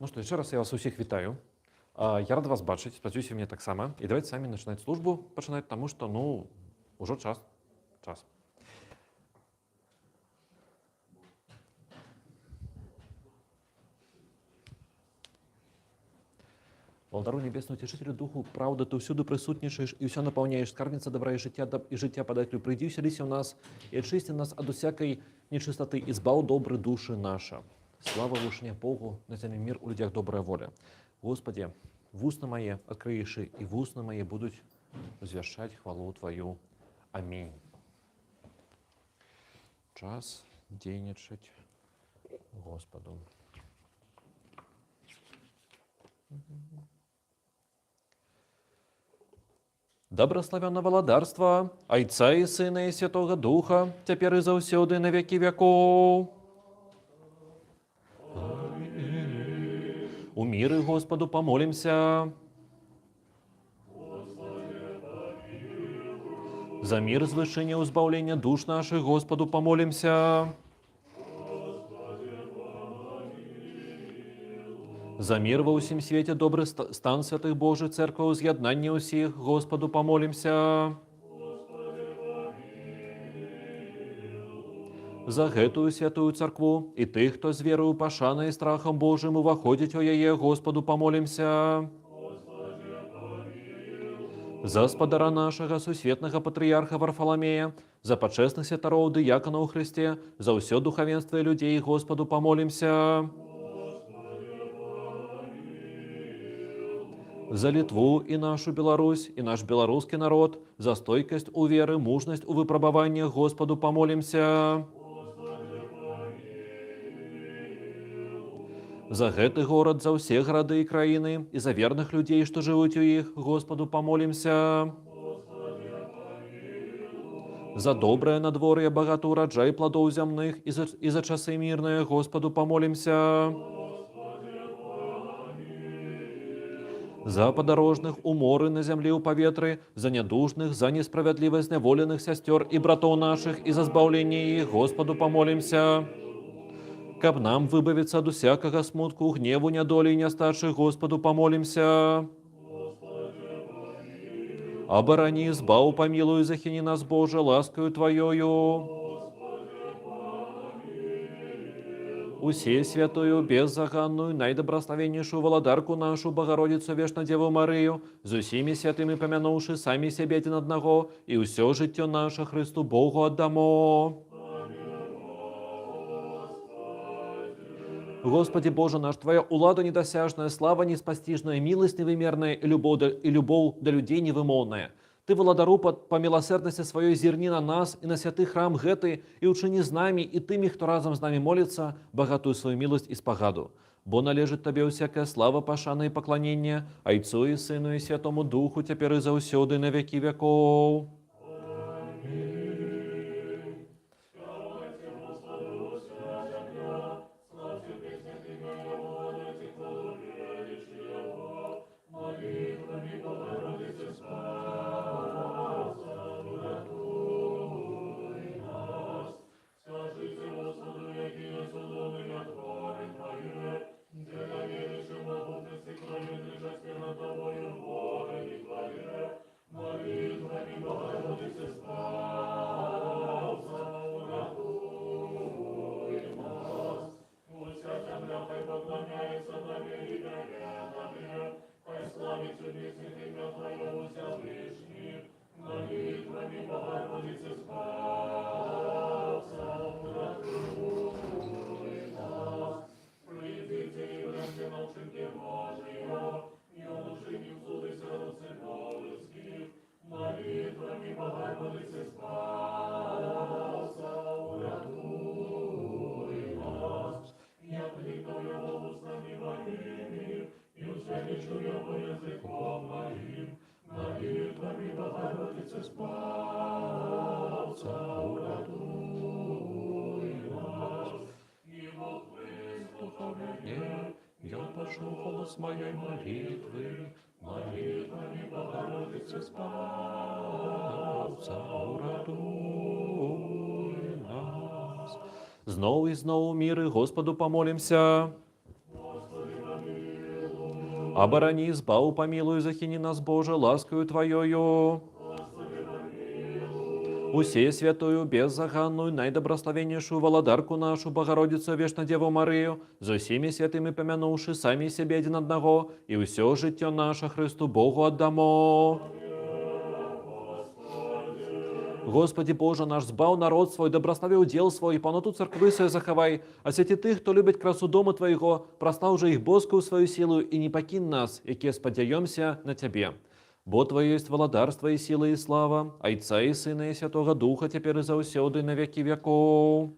Ну што, яшчэ раз я вас усіх вітаю. Я рад вас бачыць, спадзяюся, мне таксама. І давайте самі пачынаць службу пачынаць, таму што, ўжо час. Валдару небесную Утешителю Духу, правда, ты ўсюды прысутнічаеш і ўсё напаўняеш, скарбніца добра і жыцця падателю. Прыйдзі, усяліся ў нас і ачысці нас ад усякай нечыстаты і збаў добры душы наша. Слава вышыне Богу, на зямлі мир, у людях добрая воля. Господи, вусны мае адкрыеш і вусны мае будуць узвяшчаць хвалу Тваю. Амінь. Час дзейнічаць Господу. Доброславяна валадарства, Айца і Сына і Святого Духа, цяпер і заўсёды на векі вякоў. У міры Господу помолимся. За мир, звышение, узбавление душ наших Господу помолимся. За мир во ўсім свете, добрый стан святых Божий, церква, уз'яднання усіх Господу помолимся. За гэтую святую церкву і тых, хто з верою, пашанай і страхом Божим уваходзіць у яе, Господу помолимся. За спадара нашага сусветнага патрыярха Варфаломея, за пачэсных святароў дыяканаў у Христе, за ўсё духавенства і людзей, Господу помолимся. За Літву і нашу Беларусь, і наш беларускі народ, за стойкасць у веры, мужнасць у выпрабаваннях, Господу помолимся. За гэты горад, за ўсе гарады і краіны, і за верных людзей, што жывуць у іх, Господу помолимся. За добрае надвор'е, багаты ўраджай пладоў зямных, і за часы мірныя, Господу помолимся. За падарожных у моры, на зямлі, у паветры, за нядужных, за несправядліва зняволеных сясцёр і братоў нашых, і за збаўленне іх, Господу помолимся. Каб нам выбавіцца ад усякага смутку, гневу, нядолі і нястачы, Господу помолимся. Абарані, збаў, памілуй, захіні нас, Боже, ласкаю Твоёю. Усе святую, беззаганную, найдобраславеннейшую валадарку нашу, Богородицу Вечна Деву Марыю, з усімі святымі памянуўшы самі сябе адзін аднаго, і ўсё жыццё наше Христу Богу аддамо. Господи Боже наш, Твоя улада недосяжная, слава неспастижная, милость невымерная и любовь до людей невымоўная. Ты, валадару, па милосерднасці сваёй зірні на нас і на святы храм гэты, і ўчыні з намі і тымі, хто разам з намі моліцца, багатую сваю міласць і спагаду. Бо належыць Табе ўсякая слава, пашана і пакланенне, Айцу і Сыну і Святому Духу, цяпер і заўсёды на векі вякоў. Я пошел голос моей молитвы, молитвами Богородицы спасся, уратуй нас. Знову і знову міри Господу помолимся. Господи, Оборони, избаву, помилуй, захини нас, Боже, ласкою Твоею. Усей святую, беззаганную, наидобрословеннейшую Володарку нашу, Богородицу, вечно Деву Марию, за всеми святыми помянувши сами себе один одного, и все житье наше Христу Богу отдамо. Господи Боже наш, збав народ свой, доброслови удел свой, и полноту церкви своей заховай, освяти тых, кто любит красу дома Твоего, прослав же их боскую свою силу, и не покинь нас, яке сподяемся на Тебе. Бо Твое есть володарство и сила и слава, Отца и Сына и Святого Духа, теперь и заусёды и на веки веков.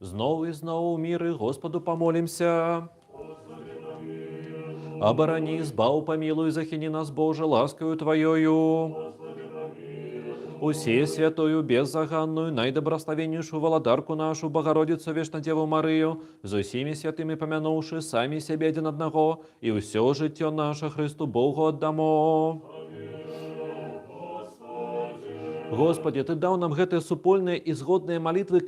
Знову и знову мир и Господу помолимся. Оборони, избав, помилуй, захини нас, Боже, ласкою Твоею. Усей святую, беззаганную, наидобрословеннейшую Володарку нашу, Богородицу, вечно Деву Марию, за всеми святыми помянувши сами себе один одного, и все житье наше Христу Богу отдамо. Господи, Ты дал нам гэтые супольные и згодные молитвы,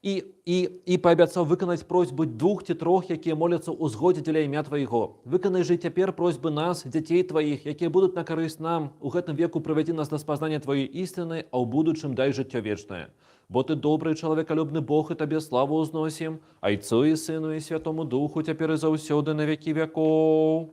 и пообяцаў выканаць просьбы 2 ці 3, якія моляцца ў згодзе дзеля імя Твайго. Выканай же цяпер просьбы нас, дзяцей Тваіх, якія будуць на карысць нам. У гэтым веку прывядзі нас да спазнання Тваёй істыны, а ў будучым дай жыццё вечнае. Бо Ты добры, чалавекалюбны Бог, і Табе славу ўзносім, Айцу і Сыну і Святому Духу, цяпер і заўсёды на векі векоў.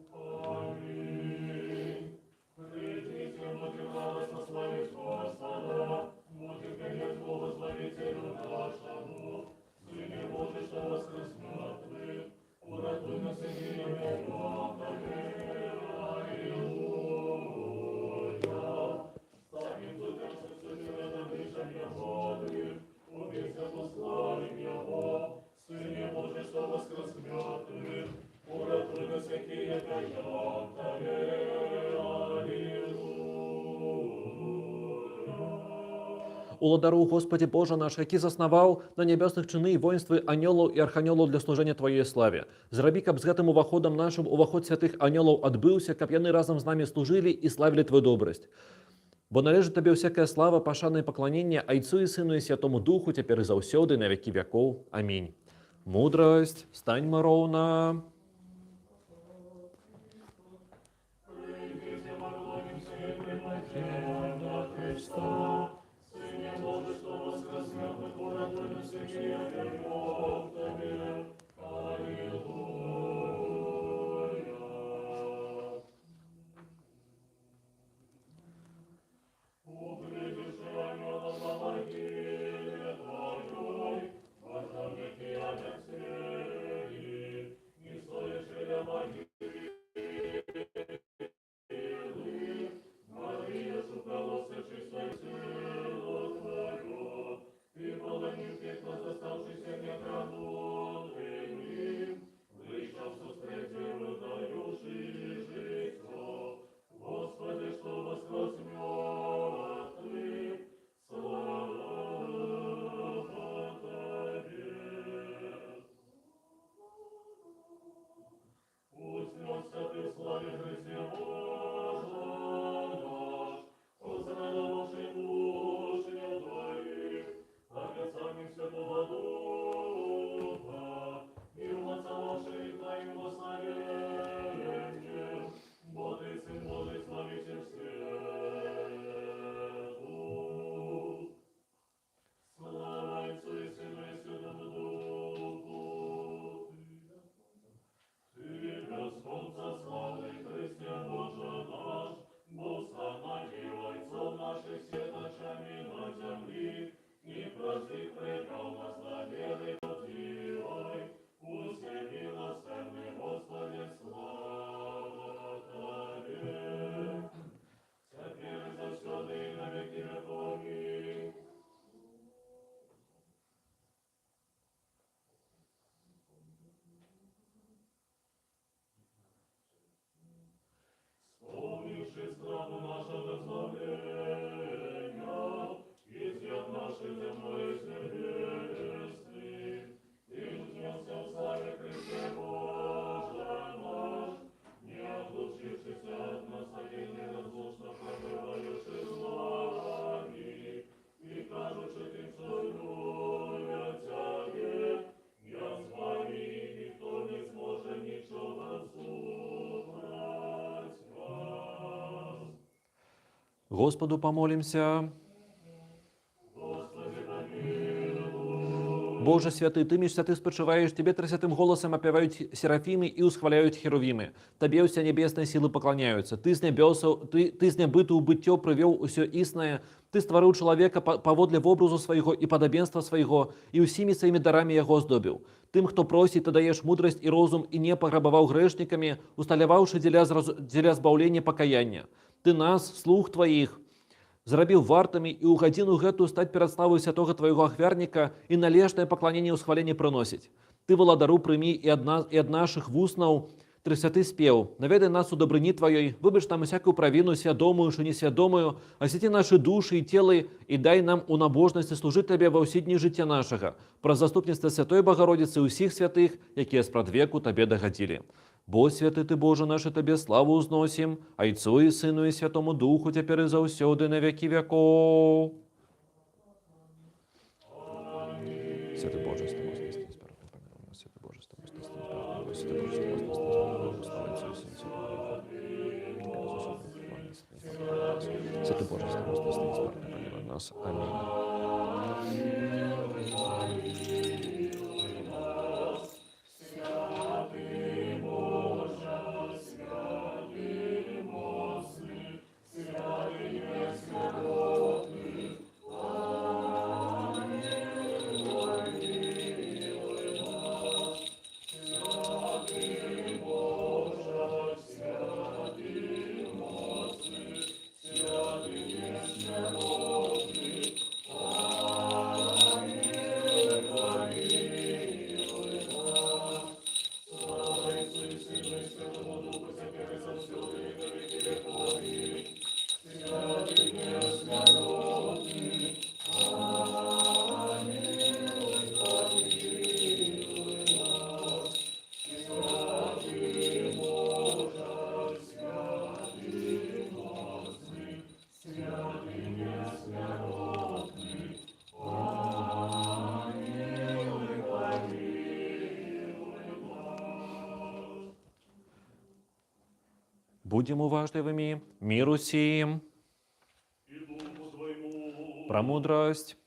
Уладару, Господи Боже наш, які заснаваў на нябесных чыны і воінствы анёлаў і арханёлаў для служэння Тваёй славе. Зрабі, каб з гэтым уваходам нашым уваход святых анёлаў адбыўся, каб яны разам з намі служылі і славілі Твою добрасць. Бо належыць Табе ўсякая слава, пашана і пакланенне Айцу і Сыну і Святому Духу, цяпер і заўсёды на векі векоў. Амінь. Мудрасць, станьма роўна. Уснется ты в славе Христе Божий наш, озрадовавший мучением Твоих, обетованием Святого Духа, и умацовавший Твоим благословением, бо Ты, Сын Божий, славитель свету. Слава Отцу и Сыну и Святому Духу. Ты, Господь, славный Христе Боже наш, Бо установил отцов наших светочами на земли, и простых предел нас на веры путевой. Пусть милосердный Господи, слава Тебе. Теперь и завсёды и на веки веков. Вспомнивши страну нашего славления, и свет нашей земной небесный, и вознесся в славе Христе Боже наш, не отлучившись от нас, один неразлучно пробывающий с нами, и кажучи тем, что любят Тяге, я с вами, и никто не сможет ничего разумать вас. Господу помолимся. Боже святый, Ты меж святых спочиваешь, Тебе тридцатым голосом опевают серафимы и усхваляют херувимы. Тебе вся небесные силы поклоняются. Ты с небыту бытье привел все истное. Ты створил человека поводле в образу своего и подобенства своего, и усими своими дарами его здобил. Тым, кто просит, Ты даешь мудрость и розум, и не пограбовал грешниками, усталявавши деля збавления покаяния. Ты нас, слух Твоих, зрабіў вартамі і ў гадзіну гэтую стаць перад славою святога Твайго ахвярніка і належнае пакланенне і ўсхваленне прыносіць. Ты, валадару, прымі і ад нашых вуснаў тридцяты спеў. Наведай нас у дабрыні Тваёй, выбач нам усякую правіну, свядомую, що несвядомую, асвяці нашы душы і целы і дай нам у набожнасці служыць Табе ва ўсе дні жыцця нашага, праз заступніцтва Святой Богородицы і ўсіх святых, якія спрадвеку Табе дагадзілі. Бо святы Ты, Боже наш, Табе славу узносім, Айцу і Сыну і Святому Духу, цяпер і заўсёды на векі веков. Святый Боже, Святый Боже, Святый Боже, Святый Боже, нас. Аминь. Будем уважливыми, миру сим, про мудрость.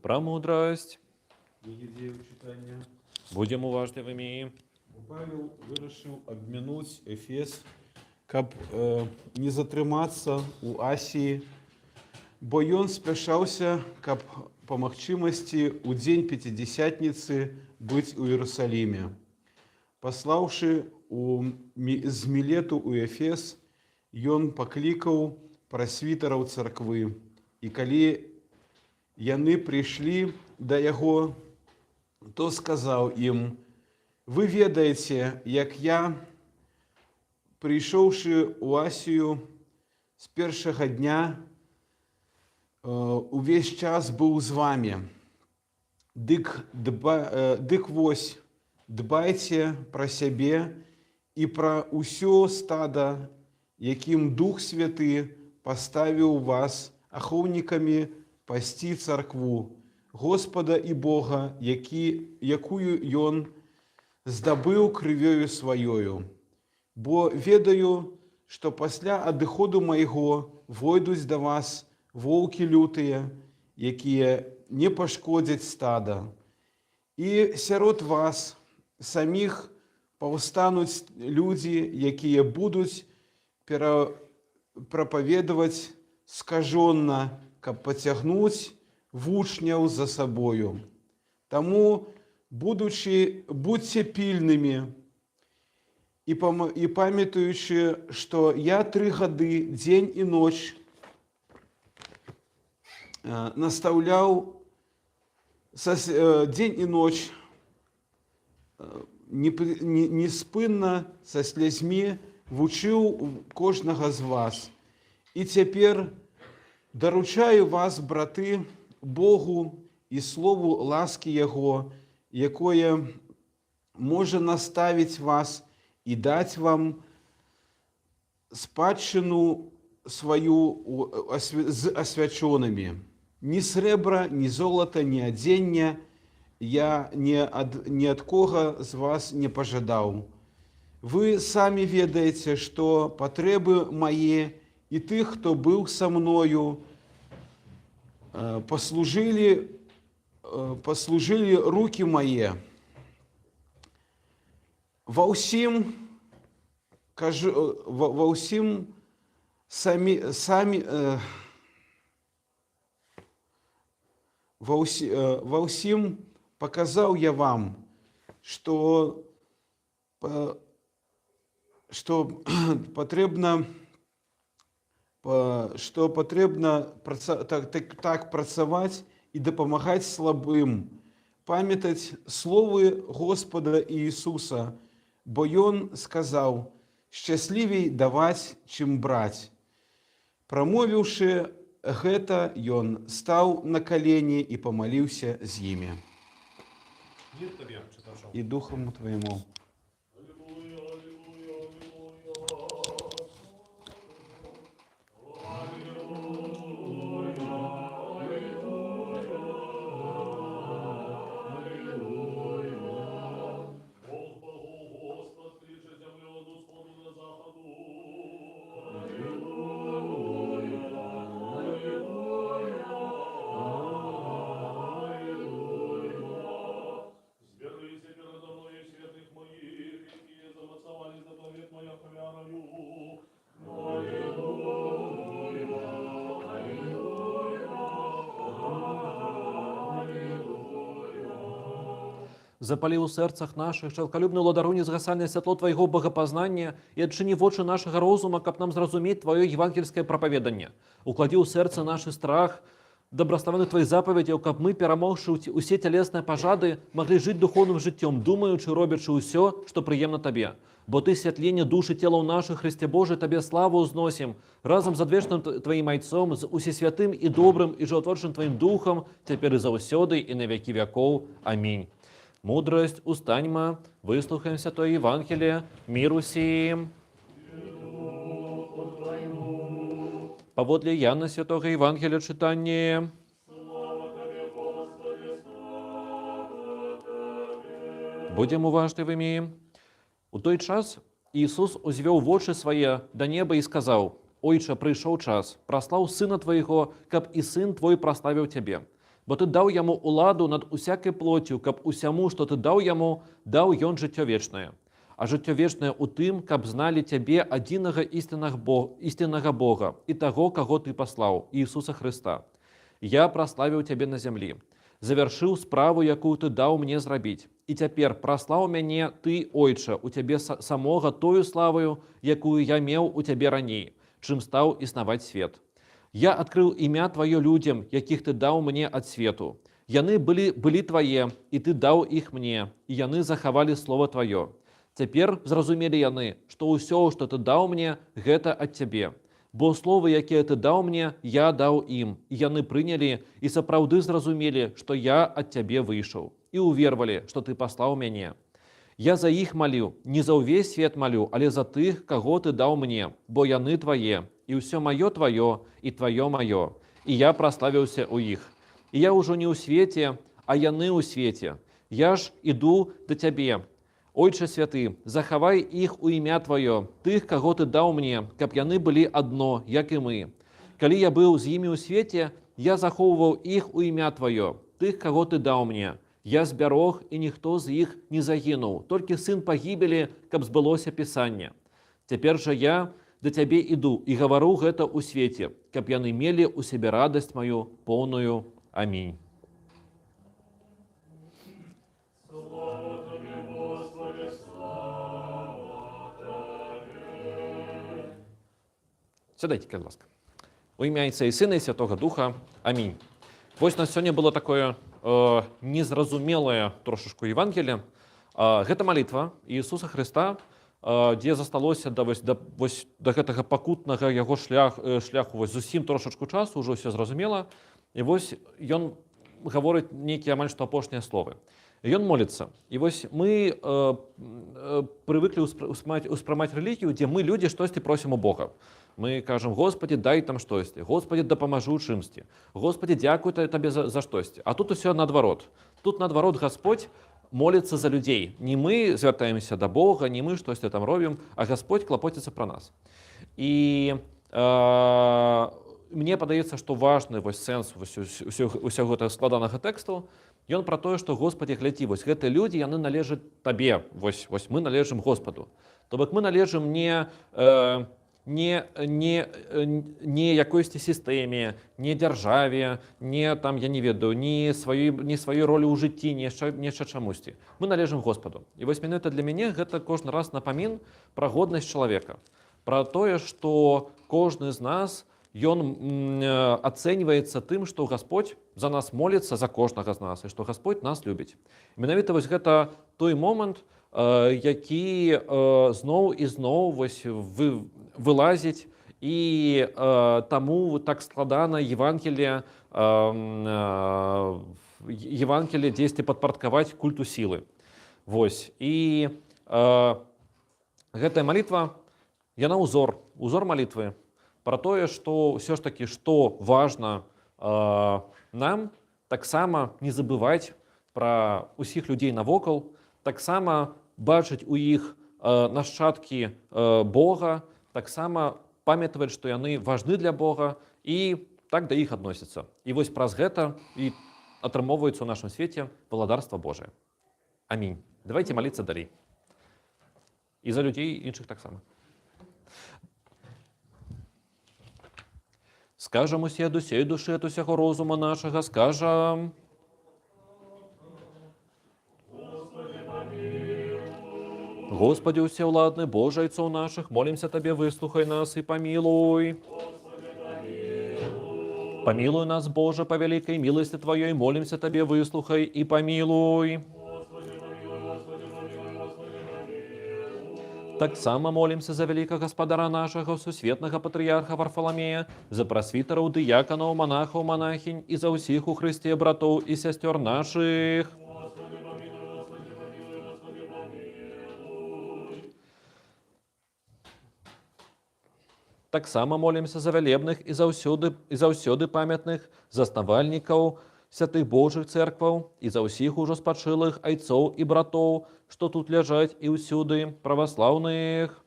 Прамудрость. Ідею читання. Будем уважливыми. Павел вирішив обмінуть Ефес, каб не затрымацца у Асії, бо ён спяшаўся, каб па магчымасці ў дзень Пятидесятницы быць у Іерусаліме. Паслаўшы з Мілету ў Ефес, ён паклікаў прасвітараў царквы. І калі яны прыйшлі да яго, то сказаў ім: «Вы ведаеце, як я, прыйшоўшы ў Асію з першага дня, увесь час быў з вами. Дык вось, дбайце пра сябе і пра ўсё стада, якім Дух Святы паставіў вас ахоўнікамі пасці царкву Господа і Бога, якую ён здабыў крывёю сваёю. Бо ведаю, што пасля адыходу майго войдуць да вас воўкі лютыя, якія не пашкодзяць стада. І сярод вас саміх паўстануць людзі, якія будуць прапаведаваць скажонна, каб пацягнуць вучняў за сабою. Таму, будьце пільнымі і памятаючы, што я 3 гады дзень і ноч настаўляў, дзень і ноч неспынна са слязьмі вучыў кожнага з вас. І цяпер даручаю вас, браты, Богу і слову ласкі Яго, якое можа наставіць вас і даць вам спадчыну сваю з асвячонымі. Ні срэбра, ні золата, ні адзення я ні ад кога з вас не пажадаў. Вы самі ведаеце, што патрэбы мае і тых, хто быў са мною, послужили руки мае. Ва ўсім паказаў я вам, што патрэбна так працаваць і дапамагаць слабым, памятаць словы Господа Иисуса, бо Ён сказаў: «Шчаслівей даваць, чым браць». Прамовіўшы гэта, Ён стаў на калені і памаліўся з імі. І духам твайму. Запалі ў сэрцах нашых чалкалюбную ладару незгасальнае святло Твайго богапазнання і адчыні вочы нашага розума, каб нам зразумець Тваё евангельскае прапаведанне. Укладзі ў сэрца нашы страх дабраславаных Тваіх запаведзяў, каб мы, перамогшы усе цялесныя пажады, маглі жыць духоўным жыццём, думаючы, робячы ўсё, што прыемна Табе. Бо Ты святленне душы целаў нашых, Христе Божий, Табе славу ўзносім, разам з адвечным Тваім айцом, з усесвятым і добрым і жыватворчым Тваім духам, цяпер і заўсёды і на вякі вякоў. Амінь. Мудрость, устаньма, выслухаемся то Евангелие, мир усім. Паводле Яна святого Евангелия читание. Будем уважливыми. У той час Иисус узвёў вочы свае да неба і сказаў: «Ойча, прыйшоў час, праслаў Сына Твайго, каб і Сын Твой праславіў Цябе. бо ты даў яму уладу над усякай плоцю, каб усяму, што ты даў яму, даў ён жыццё вечнае. А жыццё вечнае ў тым, каб зналі цябе адзінага істиннага Бога і таго, каго ты паслаў, Иисуса Христа. Я праславіў цябе на зямлі, завяршыў справу, якую ты даў мне зрабіць. І цяпер праслаў мяне ты, Ойча, у цябе самога тою славою, якую я меў у цябе раней, чым стаў існаваць свет. Я адкрыў імя тваё людзям, якіх ты даў мне ад свету. Яны былі твае, і ты даў іх мне, і яны захавалі слова тваё. Цяпер зразумелі яны, што ўсё, што ты даў мне, гэта ад цябе. Бо словы, якія ты даў мне, я даў ім, і яны прынялі і сапраўды зразумелі, што я ад цябе выйшаў, і увервалі, што ты паслаў мяне. Я за іх малю, не за ўвесь свет малю, але за тых, каго ты даў мне, бо яны твае, і ўсё маё тваё, і тваё маё, і я праславіўся ў іх. І я ўжо не ў свеце, а яны ў свеце. Я ж іду да цябе. Ойче святы, захавай іх у імя тваё, тых, каго ты даў мне, каб яны былі адно, як і мы. Калі я быў з імі ў свеце, я захоўваў іх у імя тваё, тых, каго ты даў мне. Я збярог, і ніхто з іх не загінуў, толькі сын пагібелі, каб збылося Пісанне. Цяпер жа я да цябе іду і гавару гэта ў свеце, каб яны мелі ў сябе радасць маю поўную. Амінь. Сядайте, будь ласка. У ім'я Отця і Сина і Святого Духа. Амінь. Вось на сёння было такое незразумелае трошачку Евангелие. Гэта малітва Иисуса Христа, дзе засталося да гэтага пакутнага яго шляху зусім трошачку часу, ўжо ўсё зразумела. І вось ён гаворыць нейкія амаль што апошнія словы. Ён моліцца. І вось мы прывыклі ўспрымаць рэлігію, дзе мы, людзі, штосьці просім у Бога. Мы кажам: Господі, дай там штосьці, Господі, дапамажы ў чымсьці, Господі, дзякуй табе за штосьці. А тут усё наадварот. Тут наадварот Гасподь моліцца за людзей. Не мы звяртаемся да Бога, не мы штосьці там робім, а Гасподь клапоціцца пра нас. І мне падаецца, што важны сэнс усяго гэтага складанага тэксту, ён пра тое, што Господі, глядзі, вось гэтыя людзі, яны належаць табе, вось мы належым Господу. То бок мы належым не якойсьці сістэме, не дзяржаве, не там, я не ведаю, не сваёй ролі ў жыцці, нешта чамусьці. Мы належым Господу. І вось менавіта для мяне гэта кожны раз напамін пра годнасць чалавека, пра тое, што кожны з нас, ён ацэньваецца тым, што Гасподь за нас моліцца, за кожнага з нас, і што Гасподь нас любіць. Менавіта вось гэта той момант, які зноў і зноў вылазіць, і таму так складана Евангелие дзесьці падпарадкаваць культу сілы. Вось. І гэтая малітва, яна ўзор малітвы, пра тое, што ўсё ж такі, што важна нам таксама не забываць пра ўсіх людзей навокал, таксама бачыць у іх нашчадкі Бога, таксама памятаваць, што яны важны для Бога, і так да іх адносіцца. І вось праз гэта і атрымоўваецца ў нашым свеце валадарства Божае. Амінь. Давайте маліцца далей. І за людзей іншых таксама. Скажам усе ад усей душы, ад усяго розума нашага, скажам. Господи, усеўладны, Божа, Айцоў нашых, молімся Табе, выслухай нас і памілуй. Памілуй нас, Боже, па вялікай міласці Тваёй, молімся Табе, выслухай і памілуй. Таксама молімся за вялікага гаспадара нашага, сусветнага патрыярха Варфаламея, за прасвітараў, дыяканаў, манахаў, манахінь і за ўсіх у Хрысце братоў і сясцёр нашых. Таксама молімся за вялебных і заўсёды памятных заснавальнікаў святых Божых цэркваў і за ўсіх ужо спачылых айцоў і братоў, што тут ляжаць і ўсюды праваслаўных.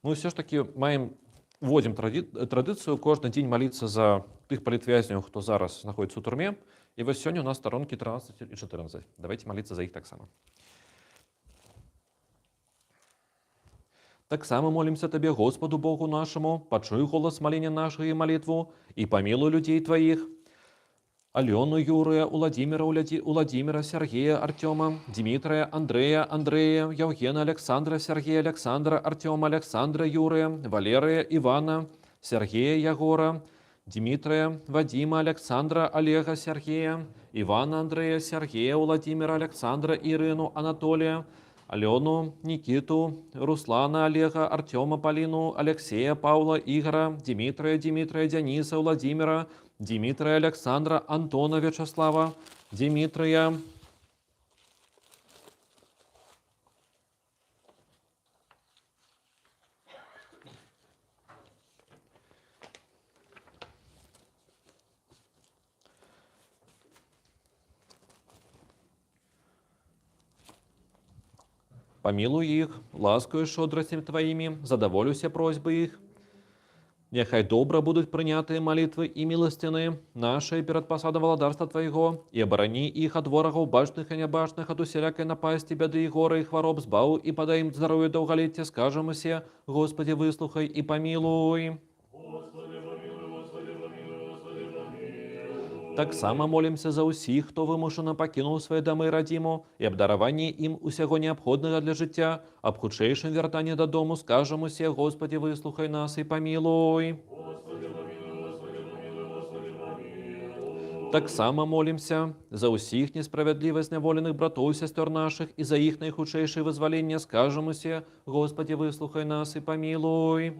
Мы ўсё ж такі маем вводзім традыцыю кожны дзень маліцца за тых палітвязняў, хто зараз знаходзіцца ў турме. І вось сёння у нас старонкі 13 і 14. Давайте маліцца за іх таксама. Таксама молімся Табе, Господу Богу нашаму, пачуй голас малення нашага і малітву, і памілуй людзей Тваіх, Алену, Юрия, Владимира, Сергея, Артема, Дмитрия, Андрея, Евгена, Александра, Сергея, Александра, Артема, Александра, Юрия, Валерия, Ивана, Сергея, Егора, Дмитрия, Вадима, Александра, Олега, Сергея, Ивана, Андрея, Сергея, Владимира, Александра, Ирину, Анатолия, Алену, Никиту, Руслана, Олега, Артема, Полину, Алексея, Павла, Игоря, Дмитрия, Дениса, Владимира, Дмитрия, Александра, Антона, Вячеслава, Дмитрия, помилуй их, ласкою шодростями Твоими, задоволюйся просьбы их. Няхай добра будуть прийняті молитви і милостини наші перед посадом владарства Твоего, и оборони их от ворогов башных и небашных, от усілякой напасти, беды и горы, и хвороб збав, и подай им здоровье довголіття, скажемо се, Господи, выслухай и помилуй. Так само молимся за усіх, хто вимушено покинув свої доми і радіму, і обдаровані їм усього необхідного для життя, об худшейшем вертанні додому, скажемо се, Господи, вислухай нас і помилуй. Так само молимся за усіх несправедливо зневолених братов і сестер наших, і за їх найхудшейше визволення, скажемо се, Господи, вислухай нас і помилуй.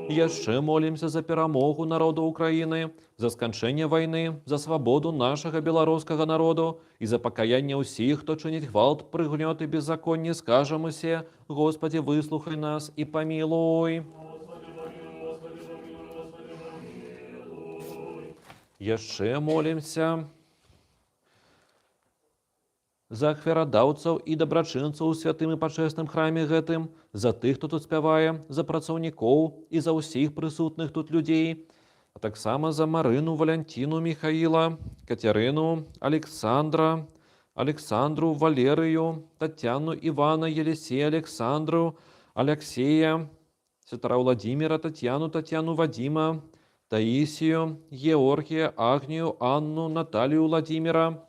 Яшчэ молимся за перамогу народу Украины, за сканчэнне войны, за свободу нашага беларускага народу и за пакаянне ўсіх, хто чыніць гвалт, прыгнёт і беззаконне, скажемо се, Господи, выслухай нас и помилуй. Яшчэ молимся за ахвярадаўцаў і дабрачынцаў у святым і пачэсным храме гэтым, за тых, хто тут спявае, за працаўнікоў і за ўсіх прысутных тут людзей, а таксама за Марыну, Валянціну, Михаіла, Кацярыну, Александру, Валерыю, Татьяну, Ивана, Елисея, Александру, Алексея, сестра Владимира, Татьяну, Вадима, Таисию, Георгия, Агнию, Анну, Наталью, Владимира,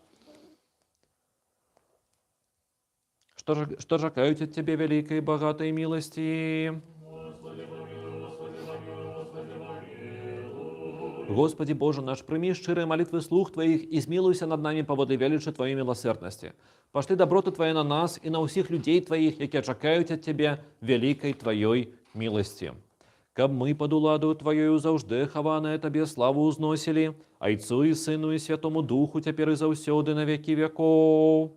что жакают от Тебе великой и богатой милости. Господи Боже наш, прими шчырыя молитвы слух Твоих и змилуйся над нами паводле величы Твоей милосердности. Пошли доброты Твоей на нас и на усіх людей Твоих, які чакают от Тебе великой Твоей милости. Каб мы под уладою Твоею заўжды хаваныя Табе славу узносили, Айцу и Сыну и Святому Духу теперь и заўсёды на веки веков.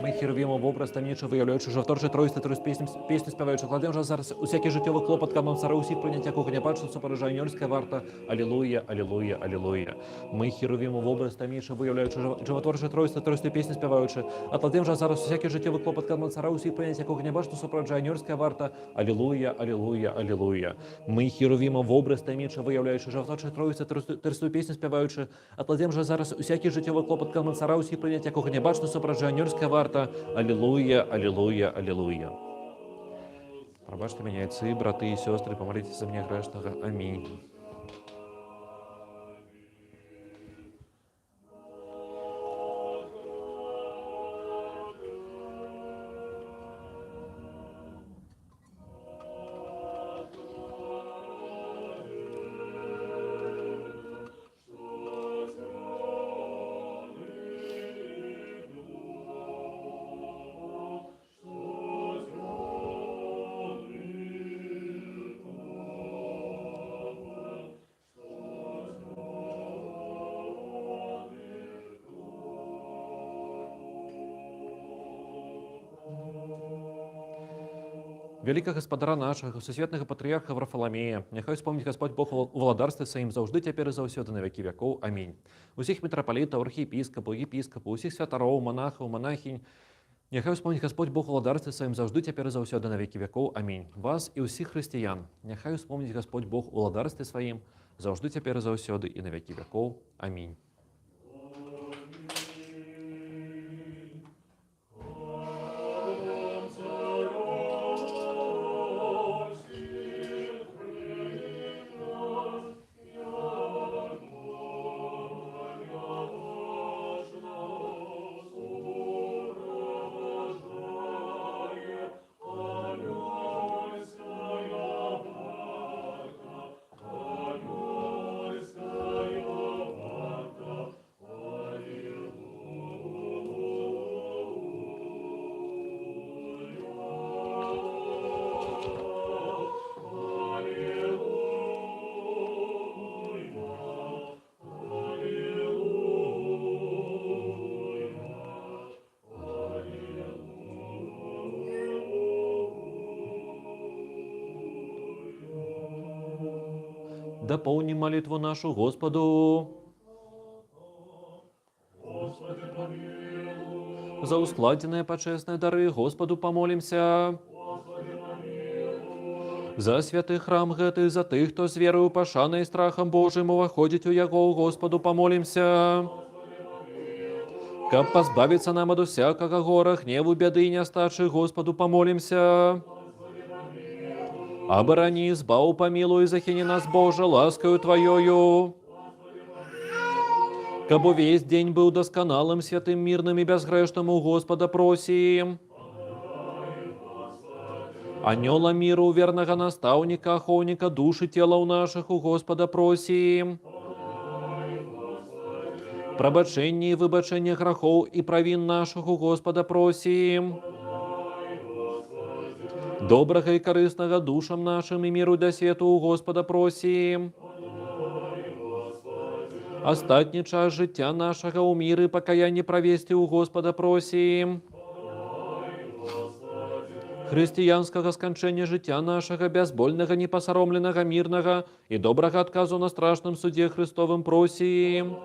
Ми херувімо в образ тамніче виявляючи, що вторче тройство пісню співаючи. Кладемо вже зараз усякий життєвий клопот, камам цара усіх прийняття, кого не бачу, супережа аньольська варта. Алілуя, алілуя, алілуя. Ми херувімо в образ тамніче виявляючи, животворче тройство пісню співаючи. А кладемо вже зараз усякий життєвий клопот, камам цара усіх прийняття, кого не бачу, супережа аньольська варта. Алілуя, алілуя, алілуя. Ми херувімо в образ тамніче виявляючи, животворче тройство пісню співаючи. А кладемо вже зараз усякий життєвий клопот, камам цара усіх прийняття, кого не бачу, супережа аньольська варта. Аллилуйя, аллилуйя, аллилуйя. Пробачьте меня, отцы, браты и сестры, помолитесь за меня грешного. Аминь. Великого Господара нашего, всесветного патріарха Варфоломея, нехай вспомнить Господь Бог у владарстве своим завжди, тепер і заўсёды на веки веков. Аминь. Усіх митрополитов, архиепископов, епископов, усіх святаров, монахов, монахинь, нехай вспомнить Господь Бог у владарстве своим завжди, тепер і заўсёды на веки веков. Аминь. Вас і усіх християн, нехай вспомнить Господь Бог у владарстве своим завжди, тепер і заўсёды і на веки веков. Аминь. Дополним молитву нашу Господу. За ускладенные почестные дары Господу помолимся. За святый храм гэты, за тых, хто з верою, пашанай і страхом Божим уваходить у яго, Господу помолимся. Каб позбавиться нам от всякого гора, гневу, беды и нестачи, Господу помолимся. Оборони, избав, помилуй, захини нас, Боже, ласкою Твоею. Кабу весь день был досконалым, святым, мирным и безгрешным, у Господа просим. Анёла миру, верного наставника, охотника, души тела у наших, у Господа просим. Пробачение и выбачение грехов и провин наших, у Господа просим. Доброго и корыстного душам нашим и миру до свету у Господа просим. Остатний час життя нашего у мир и покаяние провести у Господа просим. Християнского скончения життя нашего, безбольного, непосоромленного, мирного и доброго отказу на страшном суде Христовым просим.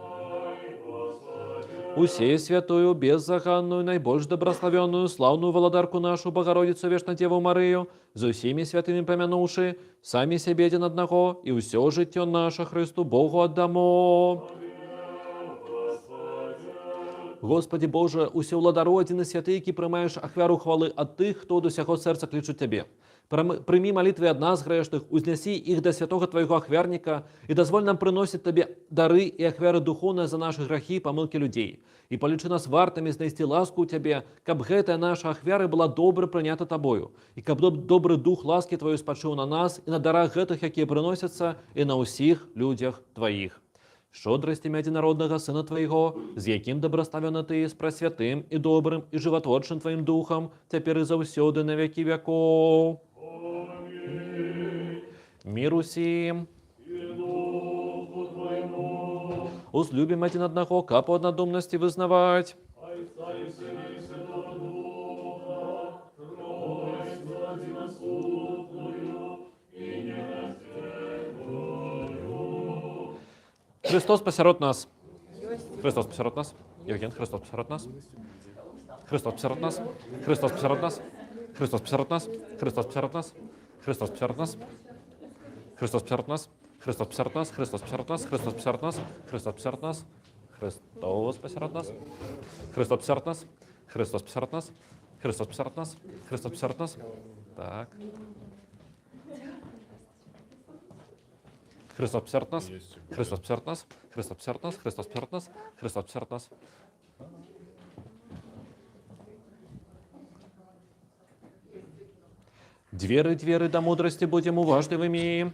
Усей святую, беззаганную, наибольш добрословенную, славную владарку нашу, Богородицу, вечно Деву Марию, за усіми святыми помянувши, сами себе один одного, и все життя наше Христу Богу отдамо. Господи Боже, усе владару, один и святый, які приймаєш ахвяру хвали от тих, хто до сього серця кличуть Тебе. Прими молитвы от нас, грешных, узнеси их до святого Твоего охвярника и дозволь нам приносить Тебе дары и охвяры духовные за наши грехи и помилки людей. И полечи нас вартами знайти ласку у Тебе, каб гэтая наша ахвяра была добре прийнята Тобою, и каб добрый дух ласки Твоей спочив на нас и на дарах гэтых, які приносятся, и на усіх людях Твоих. Щодростям единородного Сына Твоего, з яким доброставлена Ты, с пресвятым и добрым и животворчим Твоим Духом, теперь и завсёды на веки веков. Мир усім. Узлюбим один одного, капу однодумности вызнавать. Христос посеред нас. Христос посеред нас. Євген, Христос посеред нас. Христос посеред нас. Христос посеред нас. Христос посеред нас. Христос посеред нас. Христос посеред нас. Христос посеред нас. Христос посеред нас. Христос посеред нас. Христос посеред нас. Христос посеред нас. Христос посеред нас. Христос посеред нас. Христос посеред нас. Христос посеред нас. Христос посеред нас. Так. Христос посеред нас. Христос посеред нас. Христос посеред нас. Христос посеред нас. Христос посеред нас. Двери до мудрости будем уважливыми.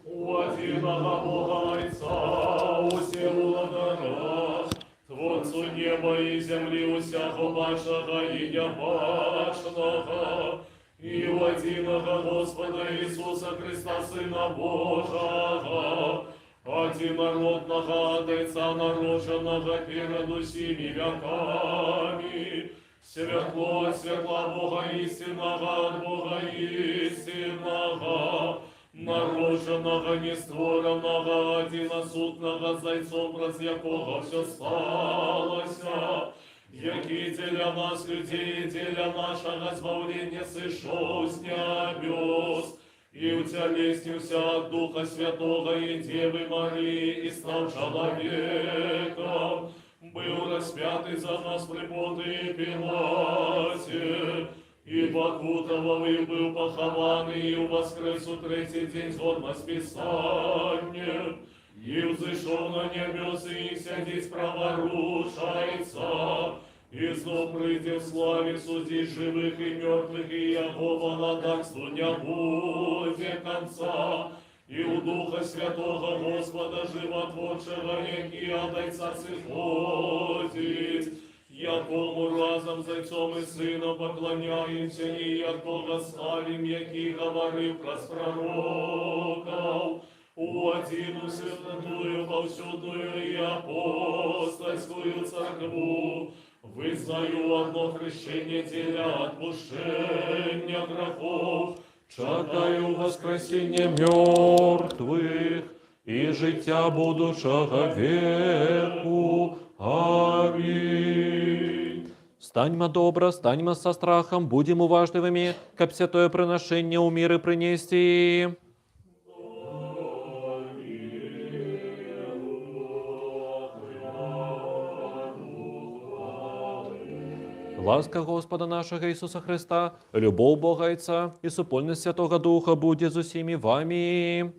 У одиного Бога Отца, усему владара, Творцу неба и земли, усяко бачного и небачного, и у одиного Господа Иисуса Христа, Сына Божого, одинородного от Отца, народженного перед усими веками, светло от светла Бога истинного, от Бога истинного, народженного, нестворенного, одиносутного, зайцом, раз якого все сталося, який для нас, людей, для нашего избавления сышел с небес, и утелеснился от Духа Святого и Девы Марии, и стал человеком, был распятый за нас при Понтии Пилате, и покутовал, и был похован, и воскрес у третий день згодно с Писанием, и взошел на небесы, и сядет справа рушайца, и знов прийде в славе судить живых и мертвых, и Яхова владарству не будет конца. И у Духа Святого Господа Животворчего, який от Отца сходит, якому разом з Отцом і Сином поклоняємося, і якого славим, який говорив про пророков, у одину святую, повсюдную и апостольскую церкву, визнаю одно хрещение для отпущения грехов, чекаю воскресіння мертвих і життя будучого веку. Аминь. Станьмо добро, станьмо со страхом, будем уважливыми, как святое приношение у мира принести. Ласка Господа нашего Иисуса Христа, любовь Бога Отца и супольность Святого Духа будет с усими вами.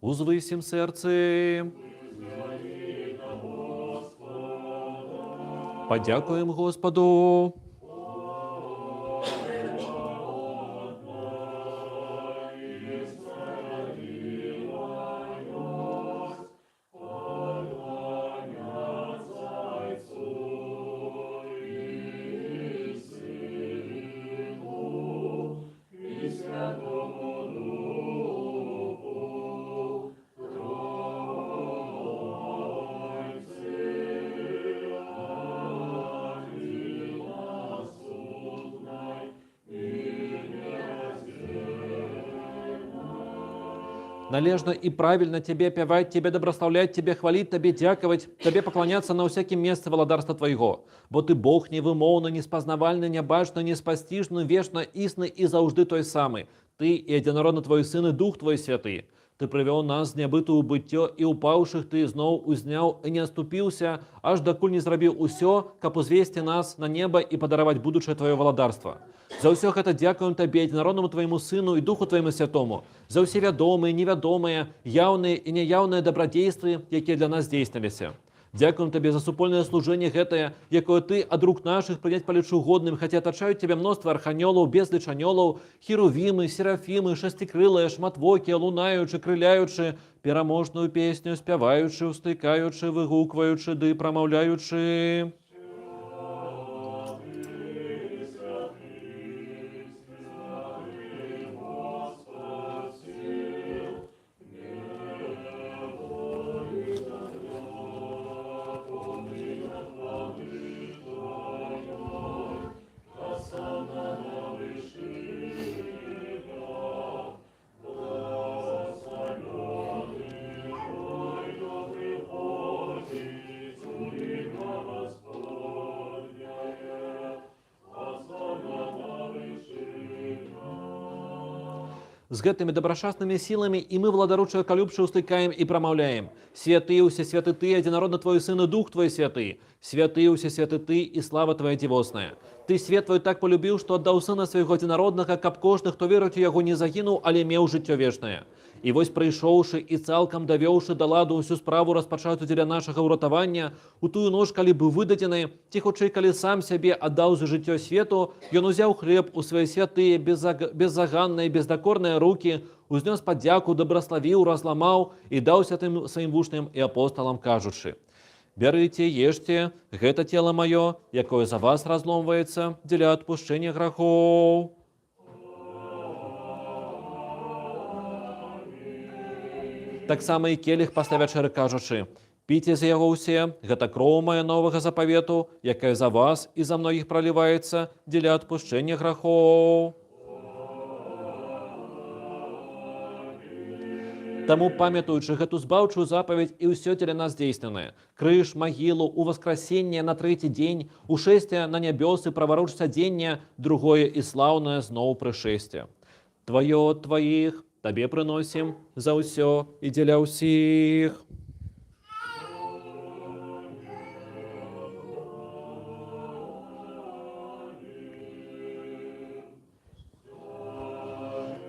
Узвысим сердце. Подякуем Господу. Належно и правильно Тебе певать, Тебе доброславлять, Тебе хвалить, Тебе дяковать, Тебе поклоняться на всяком месте владарства Твоего. Бо Ты Бог невымовный, неспознавальный, небачный, неспостижный, вечно истный и заужды той самый. Ты и единородно Твой Сын и Дух Твой Святый. Ты привел нас в небытую быттё, и упавших Ты знов узнял, и не оступился, аж докуль не зрабил усё, каб узвести нас на небо и подаровать будущее Твое владарство. За ўсё гэта дзякуем Табе, единородному Твоему Сыну и Духу Твоему Святому, за ўсе вядомыя, невядомыя, яўныя і няяўныя дабрадзействы, якія для нас здзейсніліся. Дзякуем Табе за супольнае служэнне гэтае, якое Ты ад рук наших прыняць палічу годным, хаця атачаюць Тебе мноства арханёлаў, безліч анёлаў, херувімы, серафімы, шасцікрылыя, шматвокія, лунаючы, крыляючы, пераможную песню спяваючы, устыкаючы, выгукваючы ды прамаўляючы. З гэтымі добрашчаснымі сіламі і мы, владару чалавекалюбчы, устыкаем і прамаўляем: святы ўсе святы ты, адзінародны твой сын і дух твой святы, святы ўсе святы ты і слава твоя дзівосная. Ты свет твой так полюбіў, што аддаў сына свайго адзінароднага, каб кожны, хто верыць у яго, не загінуў, але меў жыццё вечнае. І вось прыйшоўшы і цалкам давёўшы да ладу ўсю справу, распачатую дзеля нашага ўратавання, у тую ноч, калі быў выдадзены, ці хутчэй, калі сам сябе аддаў за жыццё свету, ён узяў хлеб у свае святыя, беззаганныя, бездакорныя рукі, узнёс падзяку, дабраславіў, разламаў і даў святым сваім вучням і апосталам, кажучы: «Бярыце, ешце, гэта цела маё, якое за вас разломваецца дзеля адпушчэння грахоў». Таксама і келіх пасля вячэры, кажучы: «Піце з яго ўсе, гэта кроў мая новага запавету, якая за вас і за многіх праліваецца дзеля адпушчэння грахоў». Таму, памятаючы гэту збаўчую запаведь і ўсё дзеля нас здзейсненае: крыж, магілу, уваскрасенне на трэці дзень, ушэсце на нябёсы, праваруч сядзення, другое і слаўнае зноў прышэсце. Тваё ад тваіх табе прыносім за ўсё і дзеля ўсіх.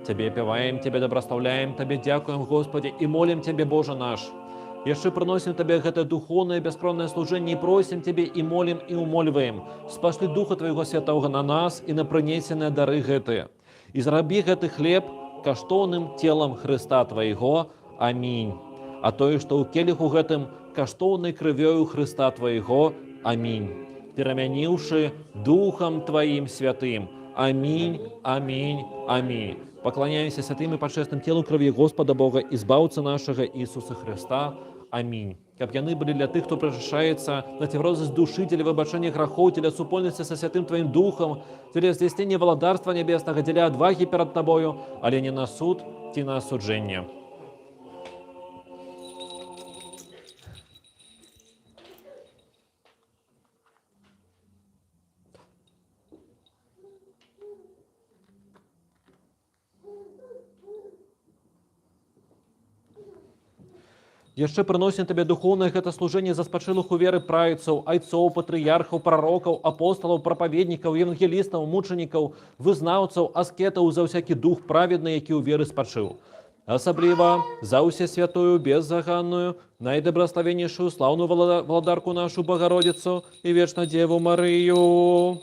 Тебе пяваем, Тебе добраслаўляем, Табе дзякуем, Господи, і молім Тебе, Боже наш. Яшчэ прыносім Табе гэтае духоўнае бяскроннае служэнне і просім Тебе і молім і умольваем: спашлі Духа Твайго Святога на нас і на прынесеныя дары гэтыя. І зрабі гэты хлеб каштоўным целам Хрыста Твайго. Амінь. А тое, што ў келіху гэтым, каштоўнай крывёю Хрыста Твайго. Амінь. Перамяніўшы Духам Тваім святым. Амінь, амінь, амінь. Пакланяемся святым і пачэсным телу крыві Господа Бога і збаўцы нашага Ісуса Христа. Амінь. Каб яны былі для тых, хто прычашаецца на ціврозы з душы, дзеля выбачэння грахоў, дзеля супольнасці са святым Тваім Духам, дзеля здзяйснення валадарства нябеснага, дзеля адвагі перад Табою, але не на суд ці на асуджэнне. Яшчэ прыносім Табе духоўнае гэта служэнне за спачылых у веры прайцаў, айцоў, патрыярхаў, прарокаў, апосталаў, прапаведнікаў, евангелістаў, мучанікаў, вызнаўцаў, аскетаў, за ўсякі дух праведны, які ў веры спачыў. Асабліва за ўсе святую, беззаганную, найдабраславеннейшую, слаўную валадарку нашу Богородицу і вечна Деву Марыю.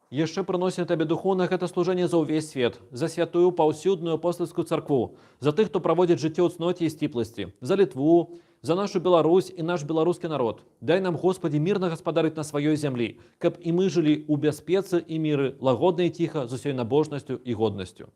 Яшчэ прыносім Табе духоўнае гэта служэнне за ўвесь свет, за святую паўсюдную апостальскую царкву, за тых, хто праводзіць жыццё ў цноце і сціпласці, за Літву, за нашу Беларусь і наш беларускі народ. Дай нам, Господі, мірна гаспадарыць на сваёй зямлі, каб і мы жылі ў бяспецы і міры, лагодна і ціха, з усёй набожнасцю і годнасцю.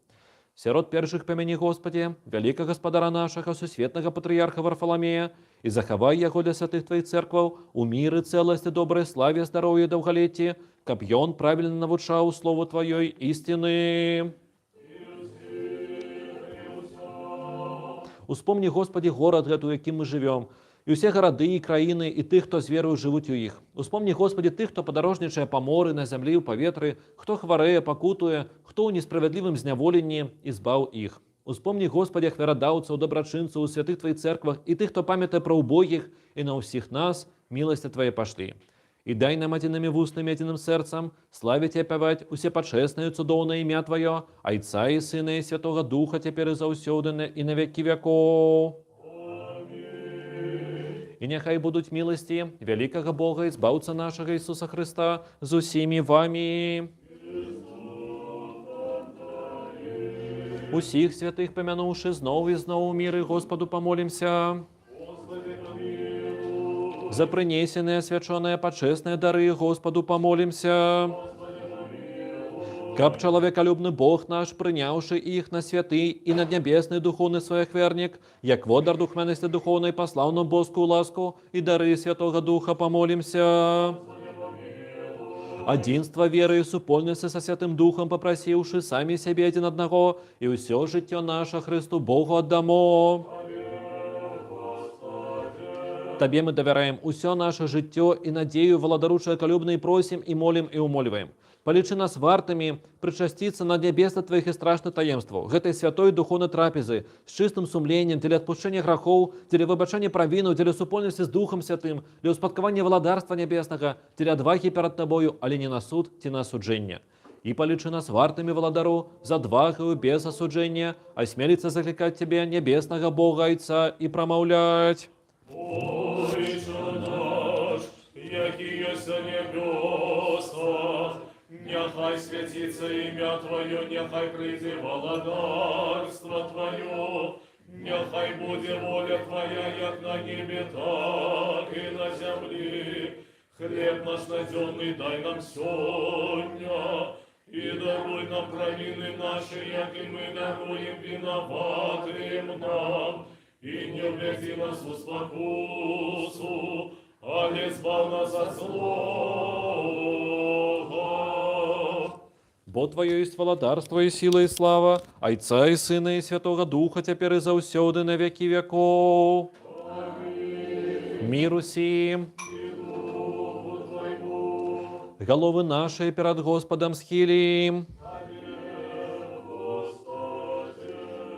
Сярод першых памяні, Господі, вялікага гаспадара нашага, сусветнага патрыярха Варфаламея, і захавай яго для святых Тваіх цэркваў у міры, цэласці, добрай славе, здароўі, даўгалецці, каб ён правільна навучаў слову Тваёй істины. Успомні, Господі, горад гэты, у якім мы жывём, і ўсе гарады і краіны, і тых, хто з верою жывуць у іх. Успомні, Господі, тых, хто падарожнічае па моры, на зямлі, у паветры, хто хварэе, пакутуе, хто ў несправядлівым зняволенні, і збаў іх. Успомні, Господі, ахвярадаўцаў, дабрачынцаў у святых Тваіх цэрквах і тых, хто памятае пра ўбогіх, і на ўсіх нас міласці Твае пашлі. І дай нам адзінымі вуснамі, адзіным сэрцам славіць і апяваць усе пачэснае цудоўнае імя Тваё, Айца і Сына і Святога Духа, цяпер і заўсёды і на векі вякоў. І няхай будуць міласці вялікага Бога і збаўца нашага Ісуса Христа з усімі вамі. Усіх святых помянувши, знову і знову міри Господу помолимся. За принесенные, освяченные, почестные дары Господу помолимся. Каб человеколюбный Бог наш, принявший их на святый и на небесный духовный своехверник, як водар духменности духовной, послал нам Божскую ласку и дары Святого Духа помолимся. Одинство веры и супольности со Святым Духом попросивши сами себе один одного, и все житье наше Христу Богу отдамо. Тебе мы доверяем усе наше житье и надею, владару человеколюбный, просим и молим и умоливаем. Полечи нас вартами причаститься на небесное Твоих и страшное таемство, гэтай святой духовной трапезы, с чистым сумлением, для отпущения грехов, для выбачения провину, для супольности с Духом Святым, для успадкования владарства небесного, для отваги перед Тобою, али не на суд, ти на осуджение. И полечи нас вартами владару, за отвагою без осуджения, осмелиться закликать Тебе, небесного Бога Отца, и промовлять. Отче наш, який есть на небесах, нехай святится имя Твое, нехай прийде владарство Твое, нехай буде воля Твоя, як на небе, так и на земле. Хлеб наш надземный дай нам сегодня, и даруй нам провины наши, як и мы даруем виноватым нам. И не введи нас в спокусу, а не избав нас от злого. Бо Твое есть владарство и сила и слава, Отца и Сына и Святого Духа, теперь и заусёды на веки веков. Миру сим. Головы наши перед Господом схилим.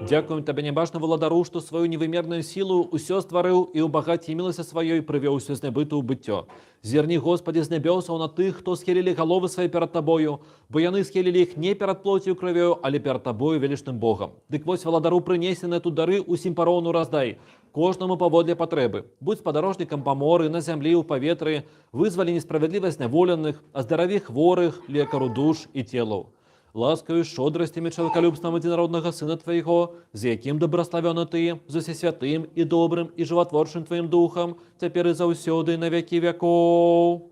Дякуем Тебе, небашному владару, что свою невымерную силу усё створил и убагати милости своей привел с небыту в быттё. Зерни, Господи, с небеса на тых, кто схилили головы свои перед Тобою, бо яны схилили их не перед плотью и кровью, али перед Тобою, величным Богом. Дык вось владару принесены тут дары усім парону раздай, кожному поводле потребы. Будь сподорожником по моры, на земле, у поветры, вызвали несправедливость неволенных, оздорові хворых, лекару душ и телу. Ласкою щодростями человеколюбством единородного Сына Твоего, за яким доброславен Ты, за всесвятым и добрым и животворчим Твоим Духом, теперь и заусёды на веки веков.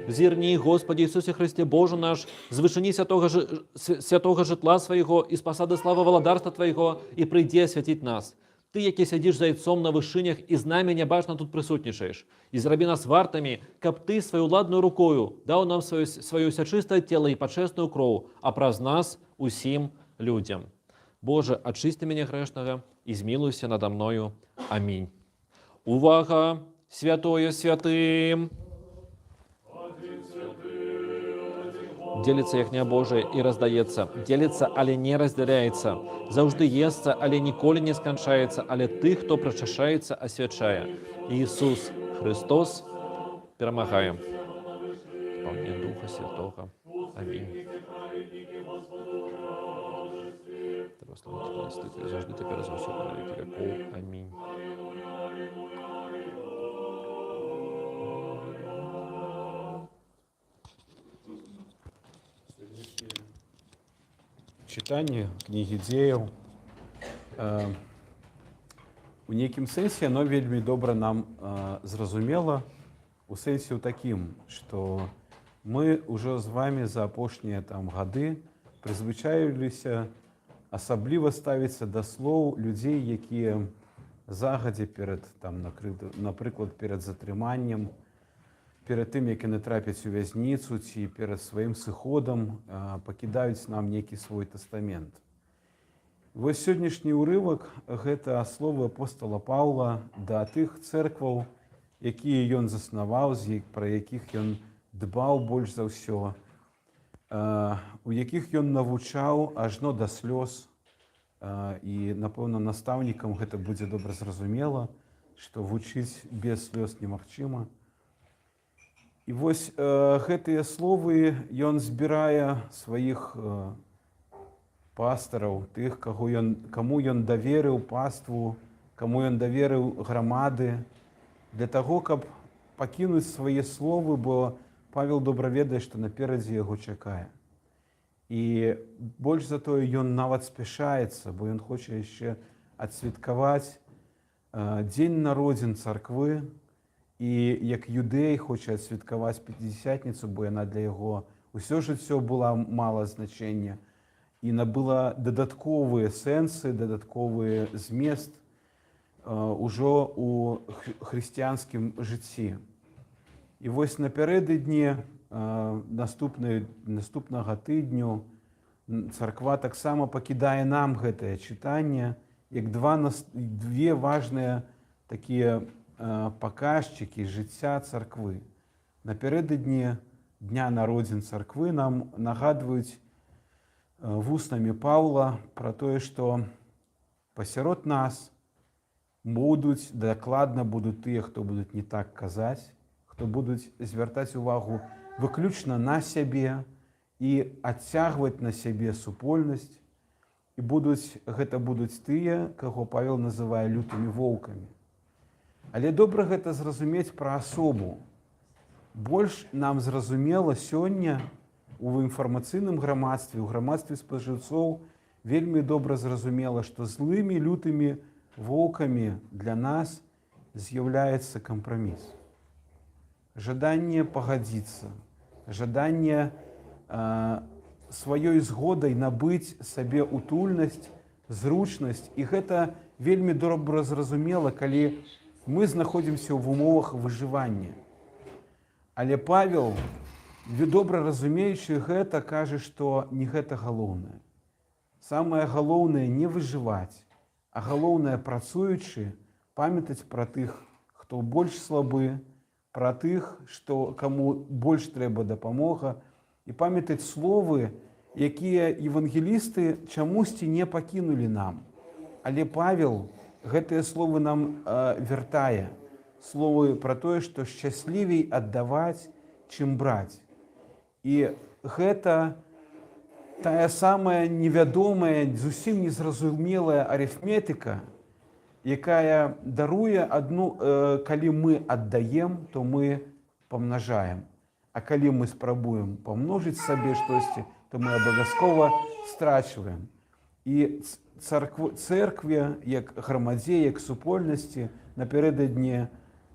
Зерни, Господи Иисусе Христе Боже наш, з вышини святого житла Своего и с посады славы владарства Твоего, и прийди освятить нас. Ты, який сидиш за яйцом на вишинях, і з нами небачно тут присутнішаєш. І зроби нас вартами, каб Ти свою ладною рукою дав нам своє всечисте тіло і почесну кров, а праз нас усім людям. Боже, очисти мене грешного і змилуйся надо мною. Амінь. Увага! Святое святым! Делится яхня Божия и раздается. Делится, але не разделяется. Завжди естся, але ніколи не скончається, але тих, хто причащається, освячає. Иисус Христос перемагає. Сповнення Духа Святого. Амінь. Тебе слава Христу, завжди тепер за все велике веков. Амінь. Читание книги Дзеяў у нейкім сэнсе оно вельмі добра нам зразумела, у сэнсе ў такім, што мы ўжо з вами за апошнія гады прызвычаіліся асабліва ставіцца да слоў людзей, якія загадзя перад, напрыклад, перад затрыманнем, перед тым, як яны трапяць у вязніцу ці перад сваім сыходам пакідаюць нам нейкі свой тастамент. Вось сённяшні ўрывак гэта словы апостола Паўла да тых цэркваў, якія ён заснаваў, пра якіх ён дбаў больш за ўсё, у якіх ён навучаў ажно да слёз, і, напэўна, настаўнікам гэта будзе добра зразумела, што вучыць без слёз немагчыма. І вось гэтыя словы ён збірае сваіх пастараў, тых, каму ён даверыў паству, каму ён даверыў грамады, для таго, каб пакінуць свае словы, бо Павел добра ведае, што наперадзе яго чакае. І больш за тое, ён нават спяшаецца, бо ён хоча яшчэ адсвяткаваць дзень народзін царквы, і як юдэй хоча адсвяткаваць пятидзясятніцу, бо яна для яго ўсё жыццё была мала значення і набыла дадатковыя сэнсы, дадатковы змест ужо у хрысціянскім жыцці. І вось напярэдадні наступнага тыдню царква таксама пакідае нам гэтае чытанне як две важныя такія паказчыкі жыцця царквы. Напярэдадні дня народзін царквы нам нагадваюць вуснамі Паўла пра тое, што пасярод нас дакладна будуць тыя, хто будуць не так казаць, хто будуць звяртаць увагу выключна на сябе і адцягваць на сябе супольнасць. І гэта будуць тыя, каго Павел называе лютымі воўкамі. Але добра гэта зразумець пра асобу. Больш нам зразумела сёння у інфармацыйным грамадстве, у грамадстве спажыўцоў вельмі добра зразумела, што злымі лютымі воўкамі для нас з'яўляецца кампраміс. Жаданне пагадзіцца, жаданне сваёй згодай набыць сабе утульнасць, зручнасць. І гэта вельмі добра зразумела, калі мы знаходзімся ў умовах выжывання. Але Павел, добра разумеючы гэта, кажа, што не гэта галоўнае. Самае галоўнае не выжываць, а галоўнае працуючы памятаць пра тых, хто больш слабы, пра тых, каму больш трэба дапамога, і памятаць словы, якія евангелісты чамусьці не пакінулі нам. Але Павел гэтыя словы нам вяртае. Словы пра тое, што шчаслівей аддаваць, чым браць. І гэта тая самая невядомая, зусім незразумелая арыфметыка, якая даруе калі мы аддаем, то мы памнажаем. А калі мы спрабуем памножыць сабе штосьці, то мы абавязкова страчваем. І цэркве, як грамадзе, як супольнасці, напярэдадні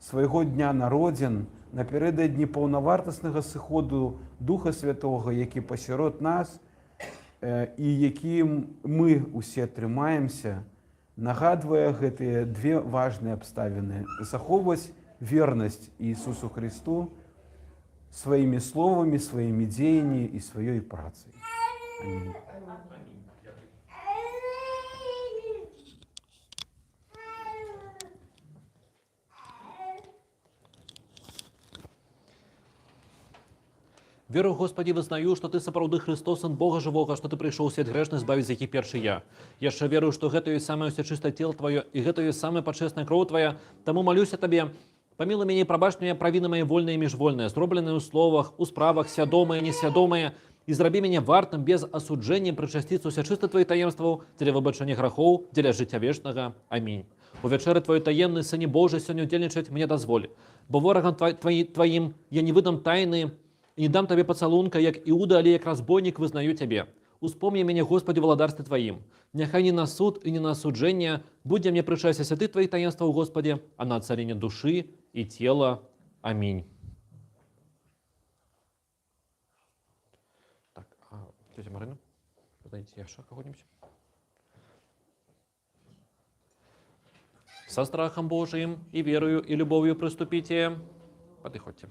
свайго дня народзін, напярэдадні паўнавартаснага сыходу Духа Святога, які пасярод нас, і якім мы усе трымаемся, нагадвае гэтыя две важныя абставіны: захоўваць вернасць Ісусу Христу сваімі словамі, сваімі дзеянні і сваёй працай. Амінь. Верую, Господи, вызнаю, што Ты сапраўды Христос, Сын Бога жывога, што Ты прыйшоў у свет грэшны збавіць, які першы я. Яшчэ верую, што гэта ёсць самае ўсячыстае цела Тваё, і гэта ёсць самая пачэсная кроў Твая. Таму малюся Табе, памілуй мяне і прабач мне правіны мае вольныя і міжвольныя, зробленыя ў словах, у справах, свядомыя, несвядомыя, і зрабі мяне вартым без асуджэння прычасціцца ўсячыста Тваіх таемстваў дзеля выбачэння грахоў, дзеля жыцця вечнага. Амінь. У вячэры Тваёй таемнай, Сыне Божий, сёння удзельнічаць мне дазволь, бо ворагам Тваім я не выдам тайны, і не дам Табе пацалунка, як Іуда, але як разбойнік вызнаю Цябе. Успомні мяне, Господи, в валадарстве Тваім. Няхай не на суд і не на асуджэнне будзе мне прычасце святых Тваіх таемстваў, Господи, а на ацаленне душы і цела. Амінь. Так, тетя Марина, подайте яшчэ кого-нибудь. Со страхом Божиим и верою и любовью приступите. Подыходьте.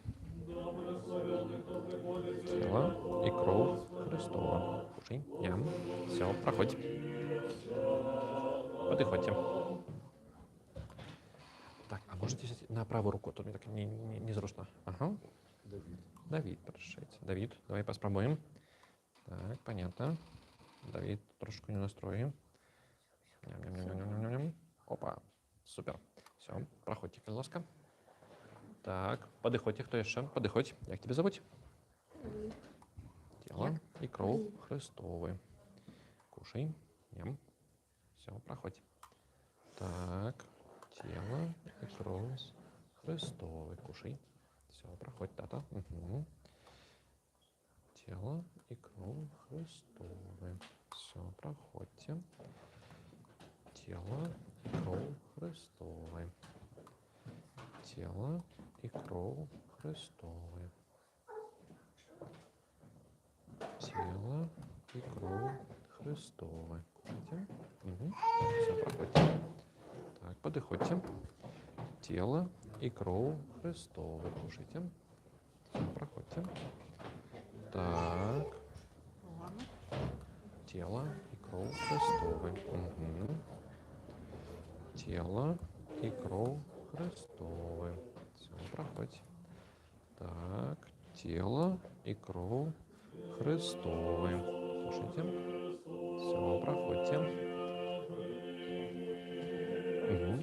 Тело и кровь Христова. Кушай, ям. Все, проходь. Подыходьте. Так, а можете взять на правую руку? Тут мне так незручно. Ага. Давид, прощайте. Давид, давай поспробуем. Так, понятно. Давид, трошку не настроим. Ням-ням-ням-ням-ням-ням. Опа, супер. Все, проходьте, ласка. Так, подыходьте, кто еще? Подыходь. Як тебя зовут? Тело и кровь Христовы. Кушай. Ем. Все, проходь. Так, тело и кровь Христовы. Кушай. Все, проходь, тата. Угу. Тело и кровь Христовы. Все, проходите. Тело и кровь Христовы. Тело и кровь Христовы. Тело и кровь Христовы. Угу. Все, проходите. Так, подыходите. Тело и кровь Христовы. Кушайте. Все, проходите. Так. Тело и кровь Христовы. Угу. Тело и кровь Христовы. Все, проходите. Так. Тело и кровь Христовы. Слушайте. Все, проходите. Угу.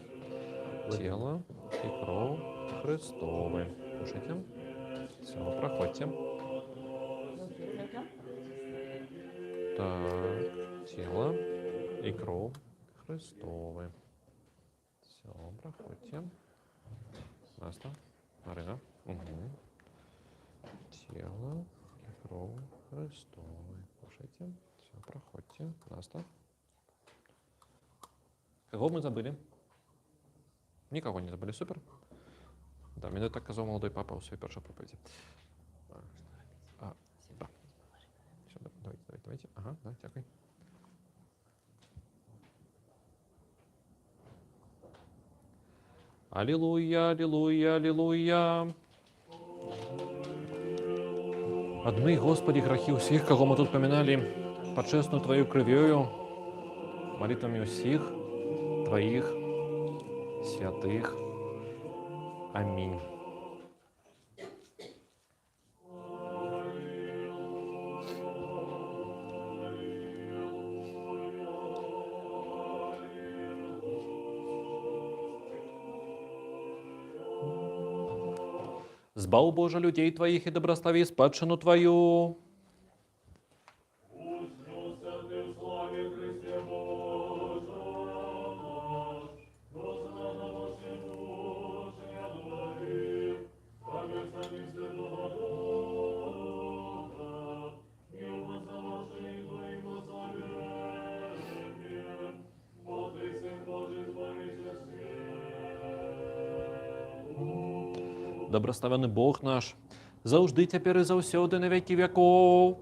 Тело и кровь Христовы. Слушайте. Все, проходите. Так, тело и кровь Христовы. Все, проходите. Настя, Марина. Угу. Тело и кровь Христовы. Слушайте. Все, проходите. Настя. Кого мы забыли? Никого не забыли, супер. Да, мене так казав молодой папа у своїй першій проповіді. Да. Все, давайте. Ага, да, дякую. Аллилуйя, аллилуйя, аллилуйя. Адмый, Господи, грехи усіх, кого мы тут поминали, почесну Твою кров'ю, молитвами усіх Твоих святых. Аминь. Збав, Боже, людей Твоих и доброслови спадщину Твою. Доброславений Бог наш, завжди тепер і завсюди на віки віков.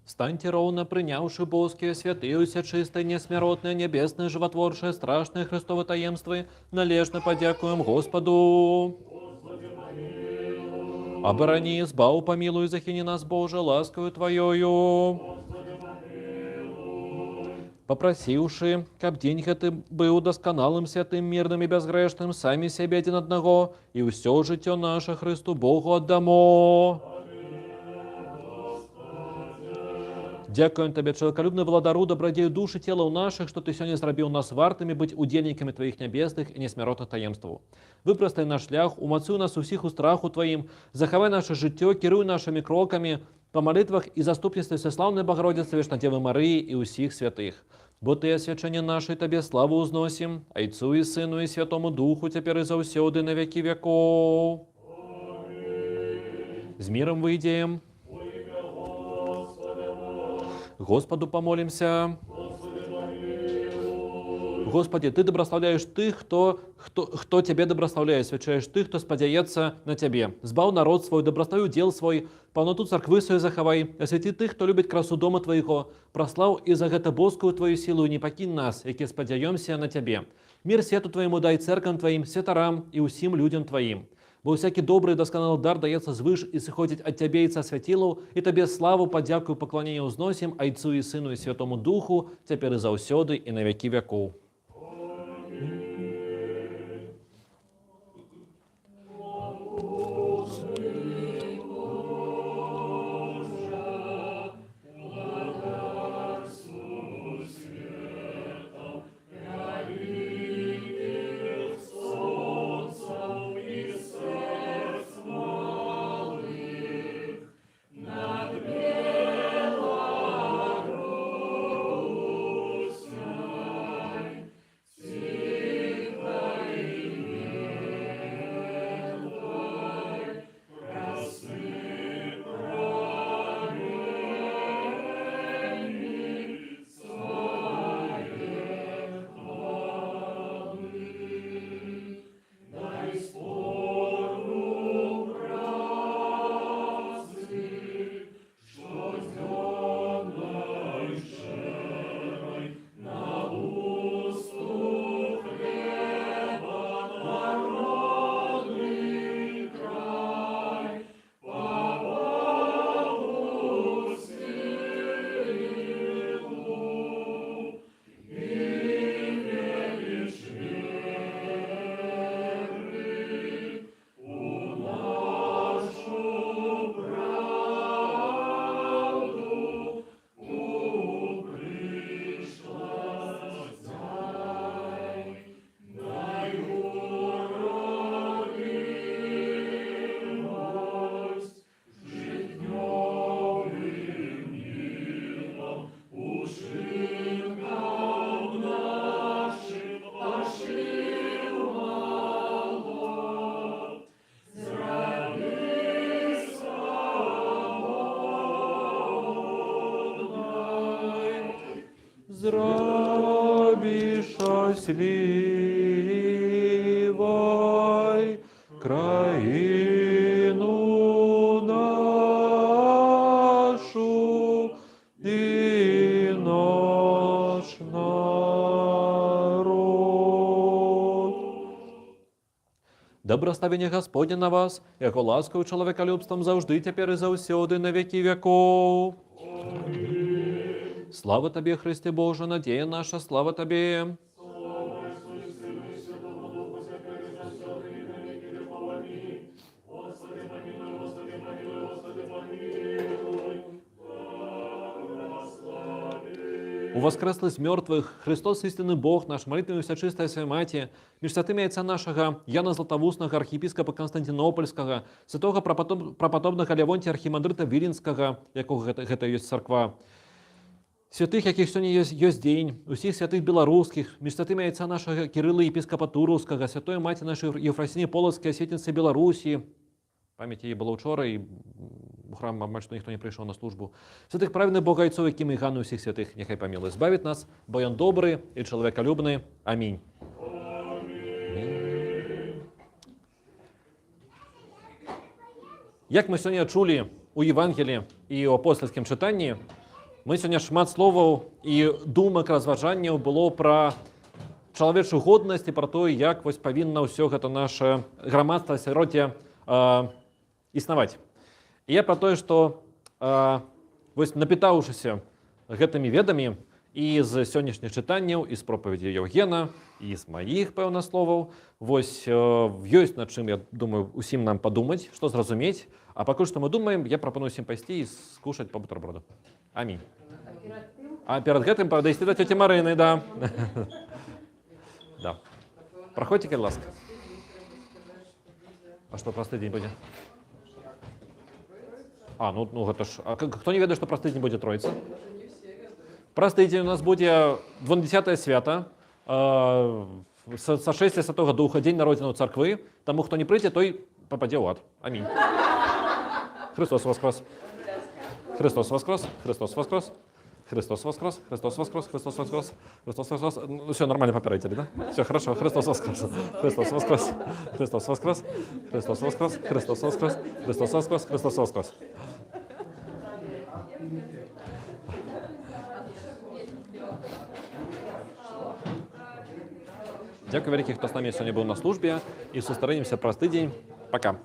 Станьте ровно, принявши боские, святыюся, чистое, несмиротное, небесное, животворшее, страшное Христово таемство, належно подякуем Господу. Оборони, избав, помилуй, захини нас, Боже, ласкою Твоею. Попросивши, каб день гэты был досконалым, святым, мирным и безгрешным, сами себе один одного, и все житё наше Христу Богу отдамо. Дякуем Тебе, человеколюбный владару, добродею души тела у наших, что Ты сегодня зрабіў нас вартыми быть удельниками Твоих небесных и несмяротных таемстваў. Выпростай наш шлях, умацуй нас усіх у страху Твоим, захавай наше жыццё, кіруй нашими кроками по молитвах и заступництве Всеславной Богородицы, Вешнодевы Марии и усіх святых. Бо Ты, освячение наше, Тебе славу узносим, Отцу и Сыну и Святому Духу, теперь и завсёды на веки веков. С миром выйдем. Господу помолимся. Господи, Ты доброславляешь тых, кто Тебе доброславляет, свячаешь тых, кто спадяется на Тебе. Збав народ свой, доброславив дел свой, полноту церкви свою захавай, освяти тых, кто любит красу дома Твоего, прослав и за гэта боскую Твою силу, и не покинь нас, які спадяемся на Тебе. Мир свету Твоему дай церквам Твоим, святарам и усім людям Твоим. Бо всякий добрый и досконалый дар дается свыш и сходит от Тебя и со святилу, и Тебе славу, подяку и поклонение узносим, Отцу и Сыну и Святому Духу, теперь и завсёды, и на веки веков. зроби щасливой країну нашу і наш народ. Доброставлення Господня на вас, яко ласкою чоловіколюбством завжди, тепер і завсюди, на віки веков. Слава Тобі, Христе Боже, надія наша, слава Тобі. У воскресли з мертвих, Христос істинний Бог наш, молитвою всечистої Своєї Маті, між святими Отця нашого Яна Златоустного, архієпископа Константинопольського, святого преподобного Левонтія архімандрита Віленського, якого гэта є церква, святых, яких сьогодні є день, усіх святих білоруських, між святими Отця нашого Кирила єпископа Туровського, святої Маті нашої Єфросинії Полоцької, святниці Білорусі, пам'ять її було вчора, і у храм, мабуть, ніхто не прийшов на службу. Святих праведних Богайцов, Ким і Ганну, усіх святих, нехай помилує. Збавить нас, бо він добрий і чоловіколюбний. Амінь. Як ми сьогодні чули у Євангелії і у апостольському читанні, ми сьогодні шмат словаў і думок, розважанняў було про чалавечую годнасць і про те, як вось павінна ўсё гэта наше грамадства сяроддзе існаваць. І я про тое, што вось напітаўшыся гэтымі ведамі і з сённяшніх чытанняў, і з пропаведзі Еўгена, і з маіх, пэўна, словаў, вось ёсць над чым, я думаю, усім нам падумаць, што зразумець. А пакуль што мы думаем, я прапаную усім пайсці і скушаць па бутэрброду. Амінь. А перед гэтым падысці да цёці Марыны, да. Да. Праходзьце, калі ласка. А што, просты дзень будзе? Ну гэта ж... А хто не ведае, што просты дзень будзе Троіца? Просты дзень у нас будзе 20-е свята, са 6 Святого Духа, дзень народзінаў царквы. Таму, хто не прыйдзе, той пападзе ў ад. Амінь. Христос воскрес! Христос воскрес! Христос воскрес! Христос воскрес! Христос воскрес! Христос воскрес! Христос воскрес! Ну все, нормально попередили, да? Все, хорошо. Христос воскрес! Христос воскрес! Христос воскрес! Христос воскрес! Христос воскрес! Христос воскрес! Христос воскрес! Дякую велике, хто з нами сьогодні був на службі. І зустрінемося простий день. Пока.